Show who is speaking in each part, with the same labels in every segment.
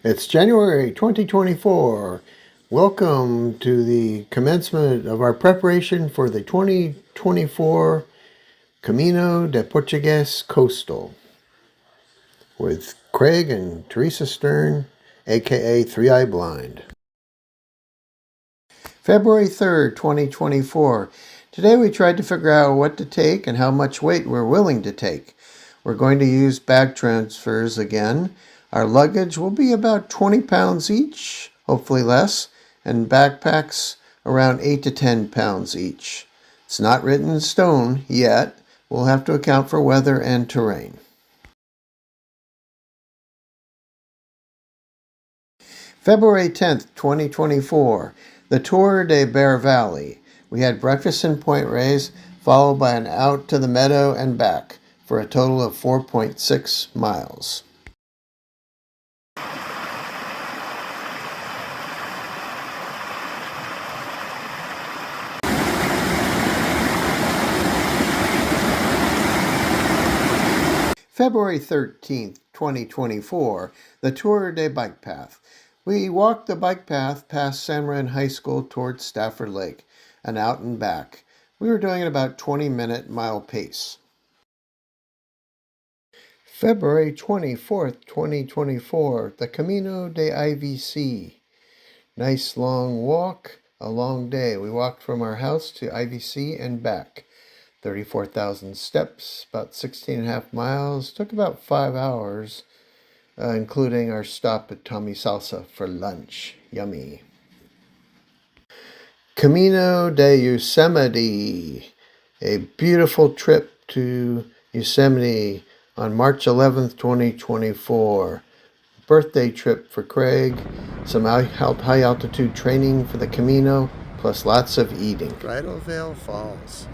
Speaker 1: It's January 2024. Welcome to the commencement of our preparation for the 2024 Camino Portuguese Coastal with Craig and Teresa Stern, aka Three Eye Blind. February 3rd, 2024. Today we tried to figure out what to take and how much weight we're willing to take. We're going to use bag transfers again. Our luggage will be about 20 pounds each, hopefully less, and backpacks around 8 to 10 pounds each. It's not written in stone yet. We'll have to account for weather and terrain. February 10th, 2024, the Tour de Bear Valley. We had breakfast in Point Reyes, followed by an out to the meadow and back, for a total of 4.6 miles. February 13th, 2024, the Tour de Bike Path. We walked the bike path past San Marin High School towards Stafford Lake and out and back. We were doing at about 20-minute mile pace. February 24th, 2024, the Camino de IVC. Nice long walk, a long day. We walked from our house to IVC and back. 34,000 steps, about 16.5 miles. Took about 5 hours, including our stop at Tommy Salsa for lunch. Yummy. Camino de Yosemite. A beautiful trip to Yosemite on March 11th, 2024. Birthday trip for Craig. Some high altitude training for the Camino, plus lots of eating. Bridal Veil Falls.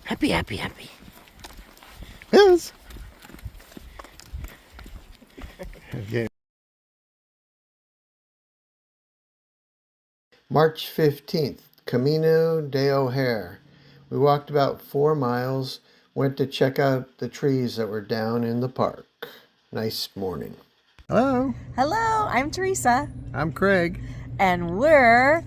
Speaker 2: Happy, happy, happy.
Speaker 1: Yes. Okay. March 15th, Camino de O'Hare. We walked about 4 miles, went to check out the trees that were down in the park. Nice morning. Hello.
Speaker 2: Hello, I'm Teresa.
Speaker 1: I'm Craig.
Speaker 2: And we're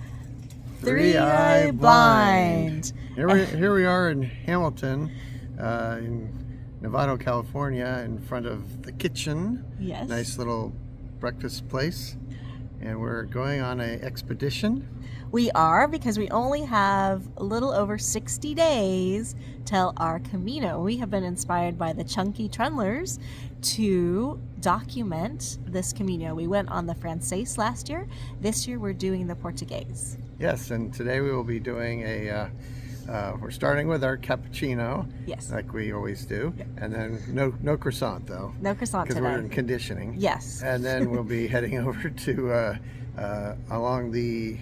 Speaker 2: Three Eye Blind.
Speaker 1: Here we are in Hamilton, in Novato, California, in front of the kitchen.
Speaker 2: Yes.
Speaker 1: Nice little breakfast place. And we're going on an expedition.
Speaker 2: We are, because we only have a little over 60 days till our Camino. We have been inspired by the Chunky Trundlers to document this Camino. We went on the Francés last year. This year we're doing the Portuguese.
Speaker 1: Yes, and today we will be doing we're starting with our cappuccino.
Speaker 2: Yes.
Speaker 1: Like we always do.
Speaker 2: Yep.
Speaker 1: And then no croissant though.
Speaker 2: No croissant today.
Speaker 1: Because we're in conditioning.
Speaker 2: Yes.
Speaker 1: And then we'll be heading over to along the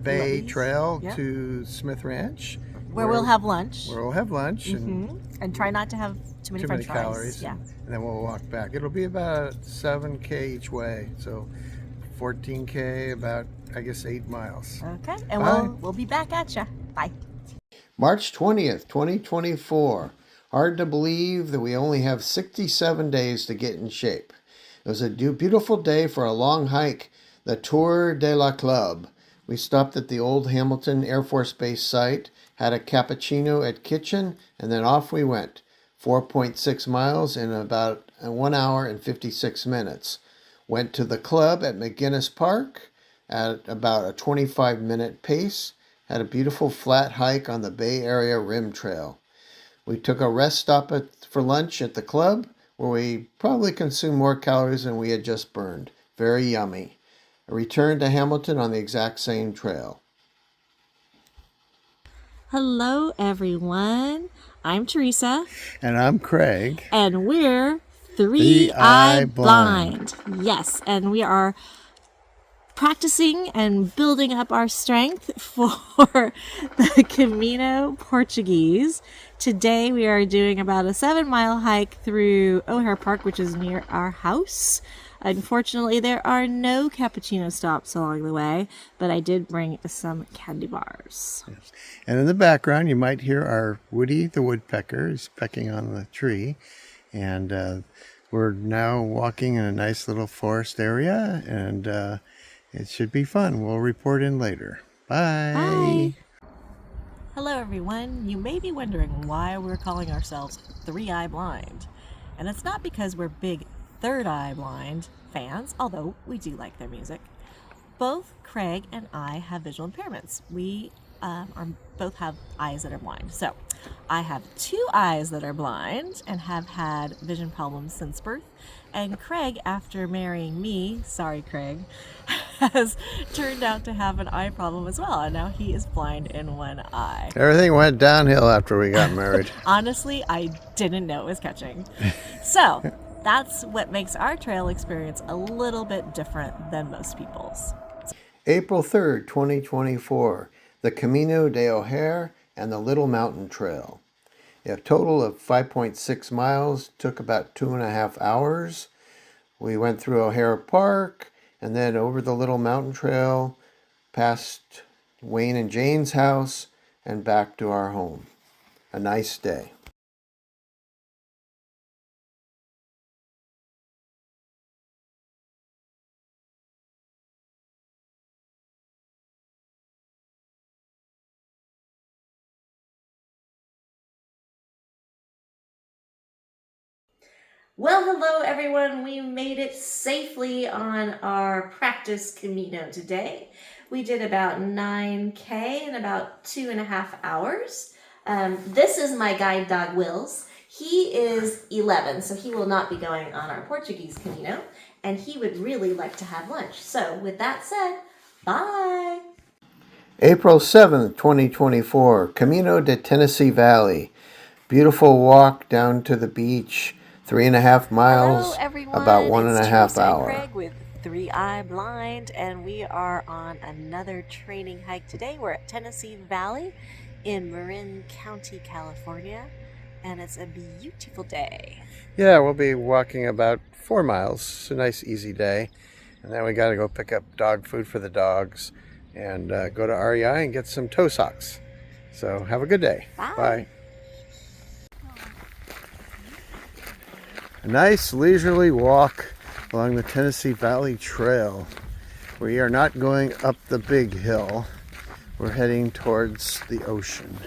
Speaker 1: Bay Trail to Smith Ranch.
Speaker 2: Where we'll have lunch.
Speaker 1: Where we'll have lunch.
Speaker 2: And try not to have too many French fries.
Speaker 1: Calories.
Speaker 2: Yeah.
Speaker 1: And then we'll walk back. It'll be about 7K each way. So 14K, about, I guess, 8 miles.
Speaker 2: Okay. And we'll be back at you. Bye. March
Speaker 1: 20th, 2024. Hard to believe that we only have 67 days to get in shape. It was a beautiful day for a long hike, the Tour de la Club. We stopped at the old Hamilton Air Force Base site, had a cappuccino at Kitchen, and then off we went. 4.6 miles in about 1 hour and 56 minutes. Went to the club at McGinnis Park at about a 25-minute pace. Had a beautiful flat hike on the Bay Area Rim Trail. We took a rest stop for lunch at the club, where we probably consumed more calories than we had just burned. Very yummy. A return to Hamilton on the exact same trail.
Speaker 2: Hello, everyone. I'm Teresa.
Speaker 1: And I'm Craig.
Speaker 2: And we're Three Eye Blind. Yes, and we are practicing and building up our strength for the Camino Portuguese. Today we are doing about a 7-mile hike through O'Hare Park, which is near our house. Unfortunately, there are no cappuccino stops along the way, but I did bring some candy bars.
Speaker 1: Yes. And in the background, you might hear our Woody the woodpecker is pecking on the tree. And we're now walking in a nice little forest area, and it should be fun. We'll report in later. Bye.
Speaker 2: Bye. Hello, everyone. You may be wondering why we're calling ourselves 3-Eye Blind. And it's not because we're big Third Eye Blind fans, although we do like their music. Both Craig and I have visual impairments. We both have eyes that are blind. So I have 2 eyes that are blind and have had vision problems since birth. And Craig, after marrying me, sorry Craig, has turned out to have an eye problem as well. And now he is blind in one eye.
Speaker 1: Everything went downhill after we got married.
Speaker 2: Honestly, I didn't know it was catching. So that's what makes our trail experience a little bit different than most people's.
Speaker 1: April 3rd, 2024, the Camino de O'Hare and the Little Mountain Trail. A total of 5.6 miles, took about 2.5 hours. We went through O'Hare Park and then over the Little Mountain Trail, past Wayne and Jane's house, and back to our home. A nice day.
Speaker 2: Well, hello everyone. We made it safely on our practice Camino today. We did about 9K in about 2.5 hours. This is my guide dog, Wills. He is 11, so he will not be going on our Portuguese Camino, and he would really like to have lunch. So with that said, bye.
Speaker 1: April 7th, 2024, Camino de Tennessee Valley. Beautiful walk down to the beach. 3.5 miles,
Speaker 2: hello, everyone.
Speaker 1: About 1.5 hours.
Speaker 2: Craig with 3-Eye Blind, and we are on another training hike today. We're at Tennessee Valley in Marin County, California, and it's a beautiful day.
Speaker 1: Yeah, we'll be walking about 4 miles. It's a nice, easy day. And then we got to go pick up dog food for the dogs and go to REI and get some toe socks. So have a good day.
Speaker 2: Bye.
Speaker 1: Bye. A nice leisurely walk along the Tennessee Valley Trail. We are not going up the big hill. We're heading towards the ocean.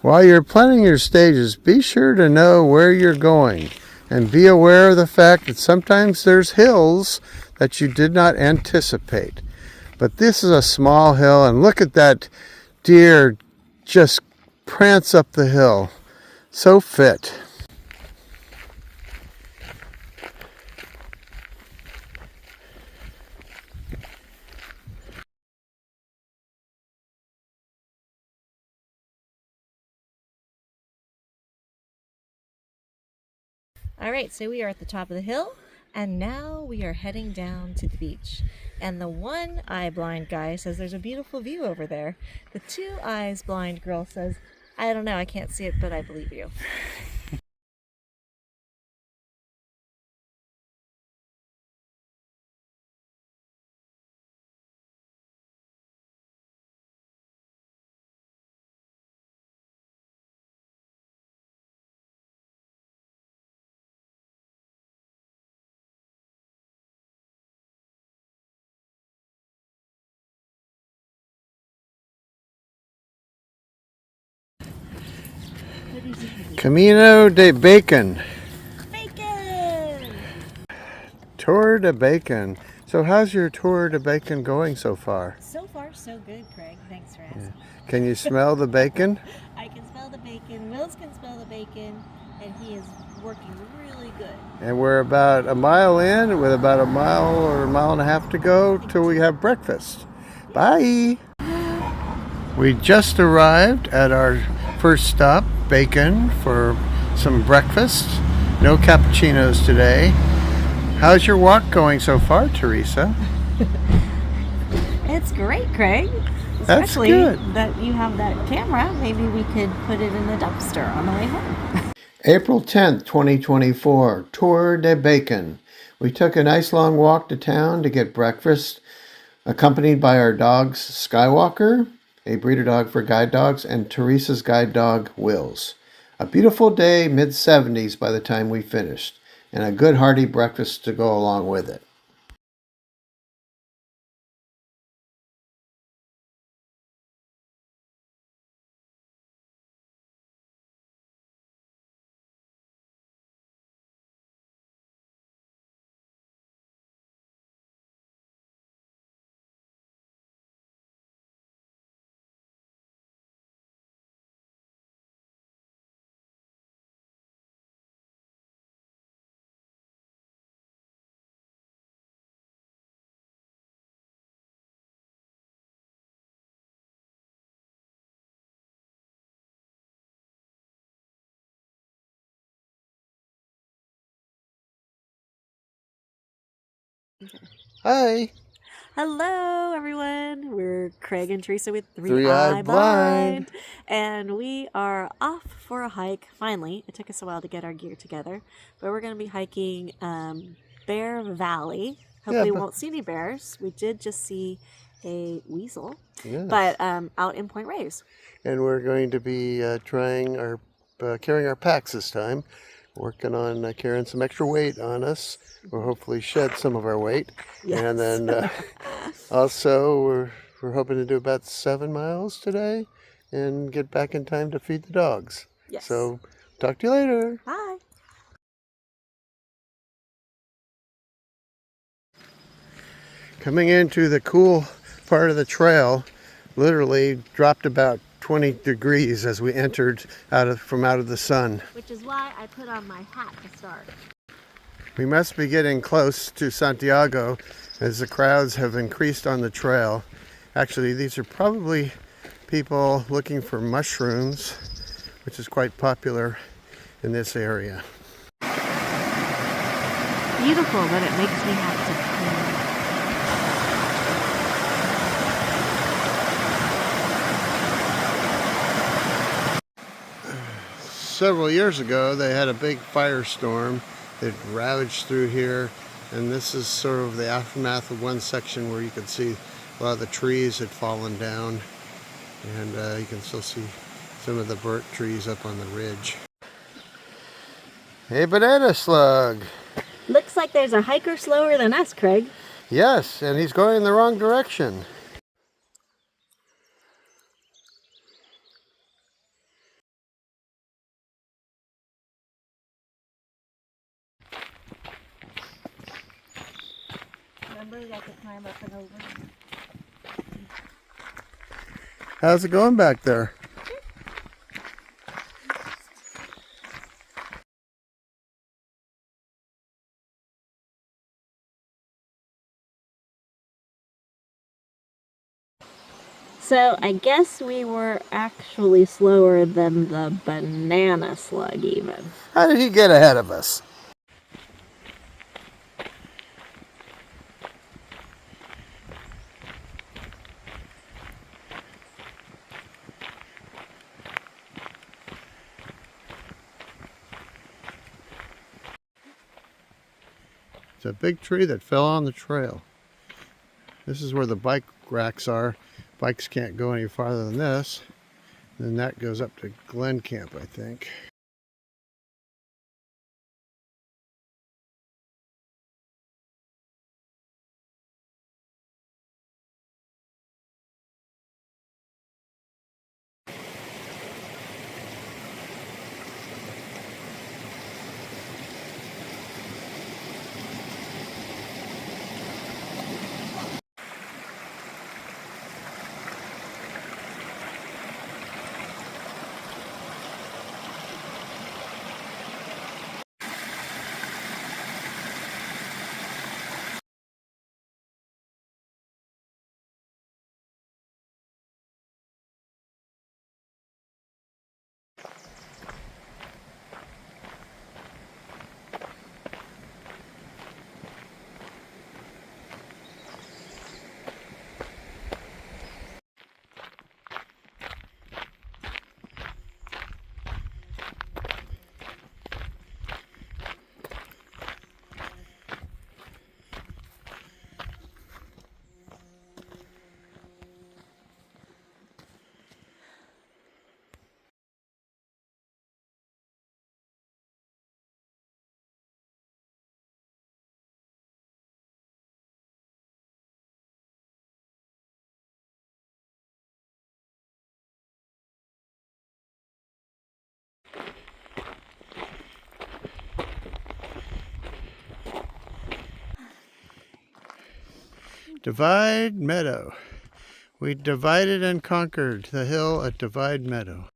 Speaker 1: While you're planning your stages, be sure to know where you're going and be aware of the fact that sometimes there's hills that you did not anticipate. But this is a small hill, and look at that deer just prance up the hill. So fit.
Speaker 2: All right, so we are at the top of the hill, and now we are heading down to the beach. And the 1-eye blind guy says there's a beautiful view over there. The 2 eyes blind girl says, I don't know, I can't see it, but I believe you.
Speaker 1: Camino de Bacon.
Speaker 2: Bacon!
Speaker 1: Tour de Bacon. So how's your Tour de Bacon going so far?
Speaker 2: So far, so good, Craig. Thanks for asking.
Speaker 1: Yeah. Can you smell the bacon?
Speaker 2: I can smell the bacon. Wills can smell the bacon, and he is working really good.
Speaker 1: And we're about a mile in with about a mile or a mile and a half to go till we have breakfast. Bye! We just arrived at our first stop, Bacon, for some breakfast. No cappuccinos today. How's your walk going so far, Teresa?
Speaker 2: It's great, Craig.
Speaker 1: That's
Speaker 2: Especially
Speaker 1: good.
Speaker 2: that you have that camera. Maybe we could put it in the dumpster on the way home.
Speaker 1: April 10th, 2024, Tour de Bacon. We took a nice long walk to town to get breakfast, accompanied by our dogs Skywalker, a breeder dog for guide dogs, and Teresa's guide dog Wills. A beautiful day, mid-70s by the time we finished, and a good hearty breakfast to go along with it. Hi.
Speaker 2: Hello, everyone. We're Craig and Teresa with
Speaker 1: Three Eye Blind.
Speaker 2: And we are off for a hike. Finally, it took us a while to get our gear together, but we're going to be hiking Bear Valley. Hopefully, we won't see any bears. We did just see a weasel, but out in Point Reyes.
Speaker 1: And we're going to be carrying our packs this time. Working on carrying some extra weight on us. We'll hopefully shed some of our weight.
Speaker 2: Yes.
Speaker 1: And then also we're hoping to do about 7 miles today and get back in time to feed the dogs.
Speaker 2: Yes.
Speaker 1: So talk to you later.
Speaker 2: Bye.
Speaker 1: Coming into the cool part of the trail, literally dropped about 20 degrees as we entered from out of the sun.
Speaker 2: Which is why I put on my hat to start.
Speaker 1: We must be getting close to Santiago as the crowds have increased on the trail. Actually, these are probably people looking for mushrooms, which is quite popular in this area.
Speaker 2: Beautiful, but it makes me have to clean.
Speaker 1: Several years ago, they had a big firestorm that ravaged through here, and this is sort of the aftermath of one section where you can see a lot of the trees had fallen down, and you can still see some of the burnt trees up on the ridge. Hey, banana slug.
Speaker 2: Looks like there's a hiker slower than us, Craig.
Speaker 1: Yes, and he's going in the wrong direction.
Speaker 2: Remember, you have to climb up and over.
Speaker 1: How's it going back there?
Speaker 2: So I guess we were actually slower than the banana slug even.
Speaker 1: How did he get ahead of us? It's a big tree that fell on the trail. This is where the bike racks are. Bikes can't go any farther than this. Then that goes up to Glen Camp, I think. Divide Meadow. We divided and conquered the hill at Divide Meadow.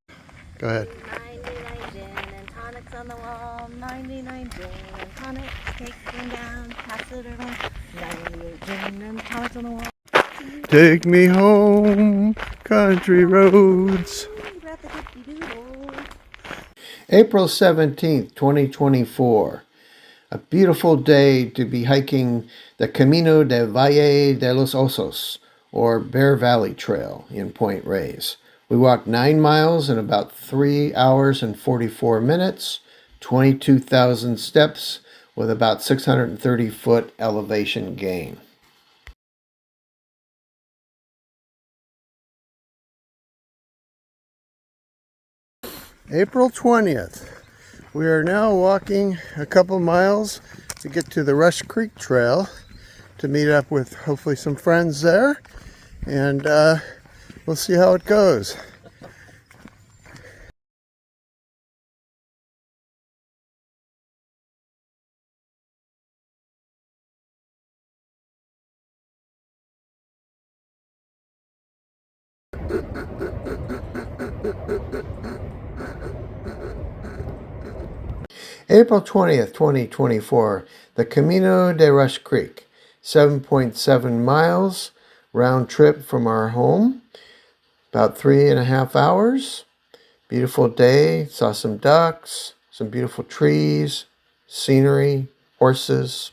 Speaker 1: Go ahead.
Speaker 2: 99 gin and tonics on the wall. 99 gin and tonics, take them down, pass it around. 98 gin and tonics on the wall.
Speaker 1: Take me home, country roads. April 17th, 2024. A beautiful day to be hiking the Camino de Valle de los Osos, or Bear Valley Trail in Point Reyes. We walked 9 miles in about 3 hours and 44 minutes, 22,000 steps with about 630-foot elevation gain. April 20th. We are now walking a couple miles to get to the Rush Creek Trail to meet up with hopefully some friends there, and we'll see how it goes. April 20th, 2024, the Camino de Rush Creek, 7.7 miles, round trip from our home, about 3.5 hours. Beautiful day, saw some ducks, some beautiful trees, scenery, horses.